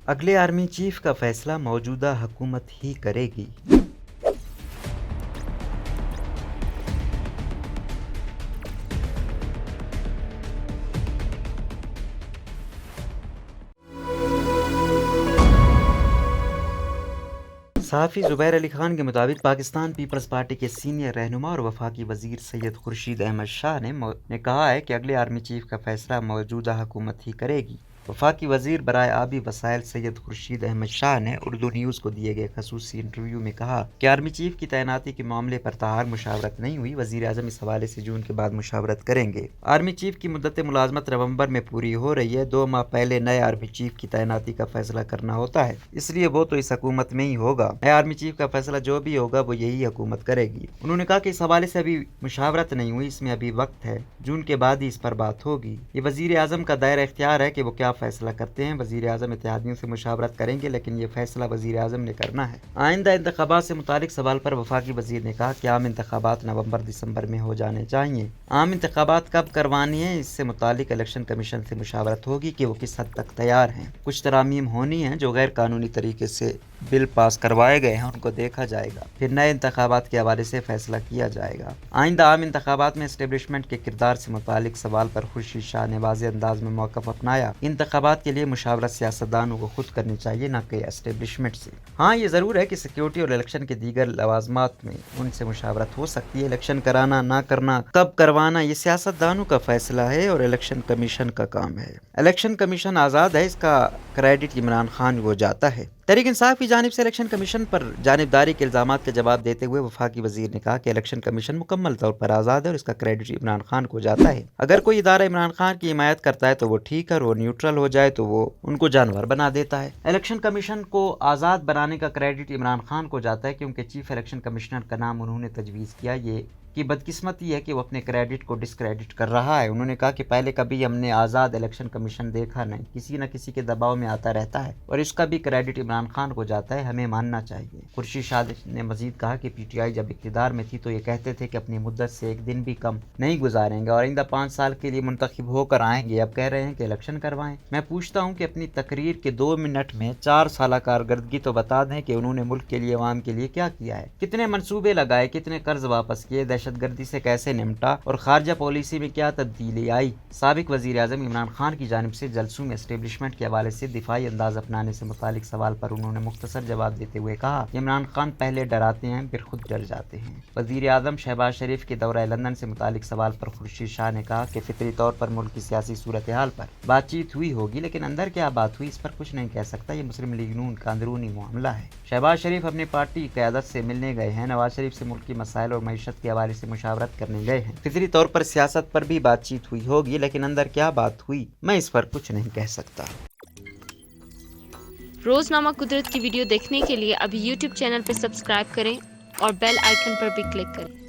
اگلے army chief کا فیصلہ موجودہ حکومت ہی کرے گی۔ صحافی زبیر علی خان کے مطابق پاکستان پیپلز پارٹی کے سینئر رہنما اور وفاقی وزیر سید خورشید احمد شاہ نے کہا ہے کہ اگلے آرمی چیف کا فیصلہ موجودہ حکومت ہی کرے گی۔ وفاقی وزیر برائے آبی وسائل سید خورشید احمد شاہ نے اردو نیوز کو دیے گئے خصوصی انٹرویو میں کہا کہ آرمی چیف کی تعیناتی کے معاملے پر تاحال مشاورت نہیں ہوئی۔ وزیر اعظم اس حوالے سے جون کے بعد مشاورت کریں گے۔ آرمی چیف کی مدت ملازمت نومبر میں پوری ہو رہی ہے۔ 2 ماہ پہلے نئے آرمی چیف کی تعیناتی کا فیصلہ کرنا ہوتا ہے، اس لیے وہ تو اس حکومت میں ہی ہوگا۔ نئے آرمی چیف کا فیصلہ جو بھی ہوگا وہ یہی حکومت کرے گی۔ انہوں نے کہا کہ اس حوالے سے ابھی مشاورت نہیں ہوئی، اس میں ابھی وقت ہے، جون کے بعد ہی اس پر بات ہوگی۔ یہ وزیر اعظم کا دائرہ اختیار ہے کہ وہ کیا فیصلہ کرتے ہیں۔ وزیر اعظم اتحادیوں سے مشاورت کریں گے، لیکن یہ فیصلہ وزیر اعظم نے کرنا ہے۔ آئندہ انتخابات سے متعلق سوال پر وفاقی وزیر نے کہا کہ عام انتخابات نومبر دسمبر میں ہو جانے چاہیے۔ عام انتخابات کب کروانی ہے، اس سے متعلق الیکشن کمیشن سے مشاورت ہوگی کہ وہ کس حد تک تیار ہیں۔ کچھ ترامیم ہونی ہیں جو غیر قانونی طریقے سے بل پاس کروائے گئے ہیں، ان کو دیکھا جائے گا، پھر نئے انتخابات کے حوالے سے فیصلہ کیا جائے گا۔ آئندہ عام انتخابات میں اسٹیبلشمنٹ کے کردار سے متعلق سوال پر خورشید شاہ نے واضح انداز میں موقف اپنایا۔ انتخابات کے لیے مشاورت سیاستدانوں کو خود کرنی چاہیے، نہ کہ اسٹیبلشمنٹ سے۔ ہاں، یہ ضرور ہے کہ سیکیورٹی اور الیکشن کے دیگر لوازمات میں ان سے مشاورت ہو سکتی ہے۔ الیکشن کرانا نہ کرنا، کب کروانا، یہ سیاستدانوں کا فیصلہ ہے اور الیکشن کمیشن کا کام ہے۔ الیکشن کمیشن آزاد ہے، اس کا کریڈٹ عمران خان کو جاتا ہے۔ تحریک انصاف کی جانب سے الیکشن کمیشن پر جانبداری کے الزامات کا جواب دیتے ہوئے وفاقی وزیر نے کہا کہ الیکشن کمیشن مکمل طور پر آزاد ہے اور اس کا کریڈٹ عمران خان کو جاتا ہے۔ اگر کوئی ادارہ عمران خان کی حمایت کرتا ہے تو وہ ٹھیک ہے، اور وہ نیوٹرل ہو جائے تو وہ ان کو جانور بنا دیتا ہے۔ الیکشن کمیشن کو آزاد بنانے کا کریڈٹ عمران خان کو جاتا ہے، کیونکہ چیف الیکشن کمشنر کا نام انہوں نے تجویز کیا۔ یہ کی بدقسمتی ہے کہ وہ اپنے کریڈٹ کو ڈسکریڈٹ کر رہا ہے۔ انہوں نے کہا کہ پہلے کبھی ہم نے آزاد الیکشن کمیشن دیکھا نہیں، کسی نہ کسی کے دباؤ میں آتا رہتا ہے اور اس کا بھی کریڈٹ عمران خان کو جاتا ہے، ہمیں ماننا چاہیے۔ خورشید شاہ نے مزید کہا کہ پی ٹی آئی جب اقتدار میں تھی تو یہ کہتے تھے کہ اپنی مدت سے ایک دن بھی کم نہیں گزاریں گے اور آئندہ 5 سال کے لیے منتخب ہو کر آئیں گے، اب کہہ رہے ہیں کہ الیکشن کروائیں۔ میں پوچھتا ہوں کہ اپنی تقریر کے 2 منٹ میں 4 سالہ کارکردگی تو بتا دیں کہ انہوں نے ملک کے لیے، عوام کے لیے کیا کیا ہے، کتنے منصوبے لگائے، کتنے قرض واپس کیے، دہشت گردی سے کیسے نمٹا اور خارجہ پالیسی میں کیا تبدیلی آئی۔ سابق وزیر اعظم عمران خان کی جانب سے جلسوں میں اسٹیبلشمنٹ کے حوالے سے دفاعی انداز اپنانے سے متعلق سوال پر انہوں نے مختصر جواب دیتے ہوئے کہا کہ عمران خان پہلے ڈراتے ہیں پھر خود ڈر جاتے ہیں۔ وزیر اعظم شہباز شریف کے دورہ لندن سے متعلق سوال پر خورشید شاہ نے کہا کہ فطری طور پر ملک کی سیاسی صورتحال پر بات چیت ہوئی ہوگی، لیکن اندر کیا بات ہوئی اس پر کچھ نہیں کہہ سکتا، یہ مسلم لیگ نون کا اندرونی معاملہ ہے۔ شہباز شریف اپنی پارٹی قیادت سے ملنے گئے ہیں، نواز شریف سے ملک کی مسائل اور معیشت کے حوالے سے مشاورت کرنے گئے ہیں۔ فطری طور پر سیاست پر بھی بات چیت ہوئی ہوگی، لیکن اندر کیا بات ہوئی میں اس پر کچھ نہیں کہہ سکتا۔ روزنامہ قدرت کی ویڈیو دیکھنے کے لیے ابھی یوٹیوب چینل پر سبسکرائب کریں اور بیل آئیکن پر بھی کلک کریں۔